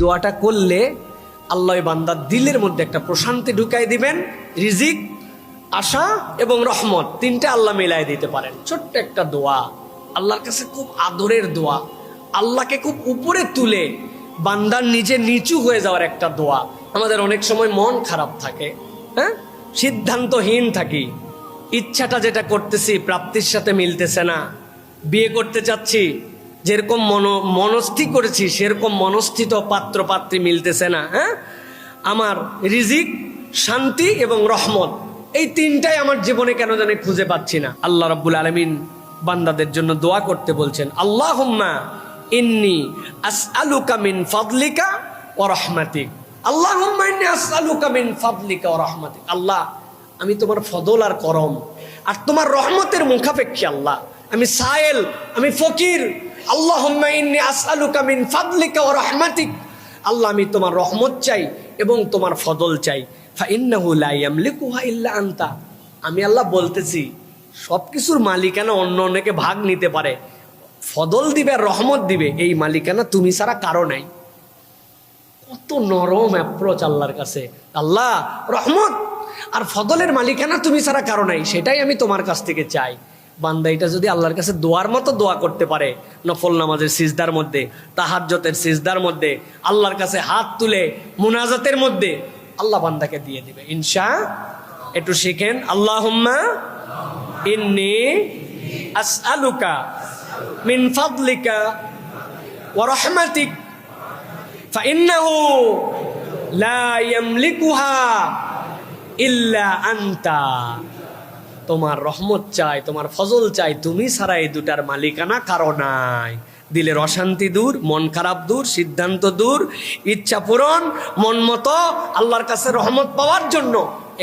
দোয়াটা করলে আল্লাহ বান্দার দিলের মধ্যে একটা প্রশান্তি ঢুকাই দিবেন। রিজিক, আশা এবং রহমত তিনটা আল্লাহ মিলাই দিতে পারেন। ছোট্ট একটা দোয়া, আল্লাহর কাছে খুব আদরের দোয়া, আল্লাহকে খুব উপরে তুলে বান্দার নিজে নিচু হয়ে যাওয়ার একটা দোয়া। আমাদের অনেক সময় মন খারাপ থাকে, হ্যাঁ, সিদ্ধান্তহীন থাকি, ইচ্ছাটা যেটা করতেছি প্রাপ্তির সাথে মিলতেছে না, বিয়ে করতে চাচ্ছি, যেরকম মনস্থির করেছি সেরকম মনস্থিত পাত্র পাত্রী মিলতেছে না, হ্যাঁ, আমার রিজিক, শান্তি এবং রহমত এই তিনটাই আমার জীবনে কেন জানি খুঁজে পাচ্ছি না। আল্লাহ রাব্বুল আলামিন বান্দাদের জন্য দোয়া করতে বলছেন, আল্লাহুম্মা ইন্নী আসআলুকা মিন ফাদলিকা ওয়া রাহমাতিক। আল্লাহুম্মা ইন্নী আসআলুকা মিন ফাদলিকা ওয়া রাহমাতিক। আল্লাহ, আমি তোমার ফদল আর করম আর তোমার রহমতের মুখাপেক্ষী। আল্লাহ, আমি সায়েল, আমি ফকির। আল্লাহুম্মা ইন্নী আসআলুকা মিন ফাদলিকা ওয়া রাহমাতিক। আল্লাহ, আমি তোমার রহমত চাই এবং তোমার ফদল চাই। ফাইন্নাহু লা ইয়ামলিকুহা ইল্লা আনতা। আমি আল্লাহ বলতেছি সবকিছুর মালিকানা অন্য অন্যকে ভাগ নিতে পারে, ফদল দিবে আর রহমত দিবে এই মালিকানা তুমি ছাড়া কারো নাই। কত নরম অ্যাপ্রোচ আল্লাহর কাছে। আল্লাহ, রহমত আর ফদলের মালিকানা তুমি ছাড়া কারো নাই, সেটাই আমি তোমার কাছ থেকে চাই। বান্দা এটা যদি আল্লাহর কাছে দোয়ার মতো দোয়া করতে পারে, নফল নামাজের সিজদার মধ্যে, তাহাজ্জুদের সিজদার মধ্যে, আল্লাহর কাছে হাত তুলে মুনাজাতের মধ্যে, আল্লাহ বান্দাকে দিয়ে দিবে ইনশাআল্লাহ। একটু শিখেন, আল্লাহুম্মা ইন্নী আসআলুকা মিন ফাদলিকা ওয়া রাহমাতিক ফাইন্নাহু লা ইয়ামলিকুহা ইল্লা আনতা। তোমার রহমত চাই, তোমার ফজল চাই, তুমি ছাড়া এই দুটার মালিকানা কারো নাই। দিলের অশান্তি দূর, মন খারাপ দূর, সিদ্ধান্ত দূর, ইচ্ছা পূরণ, মন মতো আল্লাহর কাছে রহমত পাওয়ার জন্য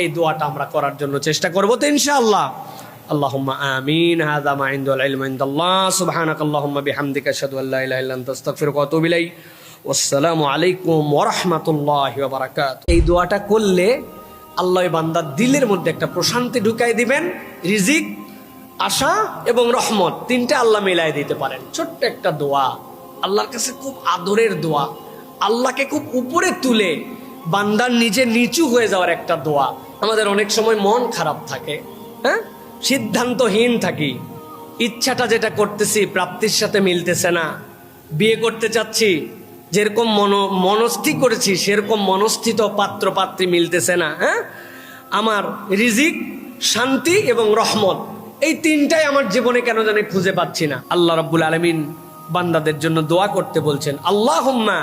এই দোয়াটা আমরা করার জন্য চেষ্টা করবো তো ইনশাআল্লাহ। আল্লাহুম্মা আমিন। হাযা মা ইনদাল ইলমু ইনদাল্লাহ। সুবহানাকাল্লাহুম্মা বিহামদিকা আশহাদু আল্লা ইলাহা ইল্লা আনতা আস্তাগফিরুকা ওয়া আতুবু ইলাইক। আসসালামু আলাইকুম ওয়া রাহমাতুল্লাহি ওয়া বারাকাতুহু। এই দোয়াটা করলে আল্লাহ বান্দার দিলের মধ্যে একটা প্রশান্তি ঢুকাই দিবেন। রিজিক, আশা এবং রহমত তিনটা আল্লাহ মিলাই দিতে পারেন। ছোট্ট একটা দোয়া, আল্লাহর কাছে খুব আদরের দোয়া, আল্লাহকে খুব উপরে তুলে বান্দার নিজে নিচু হয়ে যাওয়ার একটা দোয়া। আমাদের অনেক সময় মন খারাপ থাকে, হ্যাঁ, সিদ্ধান্তহীন থাকি, ইচ্ছাটা যেটা করতেছি প্রাপ্তির সাথে মিলতেছে না, বিয়ে করতে চাচ্ছি, যেরকম মনস্থির করেছি সেরকম মনস্থিত পাত্র পাত্রী মিলতেছে না, হ্যাঁ, আমার রিজিক, শান্তি এবং রহমত এই তিনটাই আমার জীবনে কেন জানি খুঁজে পাচ্ছি না। আল্লাহ রাব্বুল আলামিন বান্দাদের জন্য দোয়া করতে বলছেন, আল্লাহুম্মা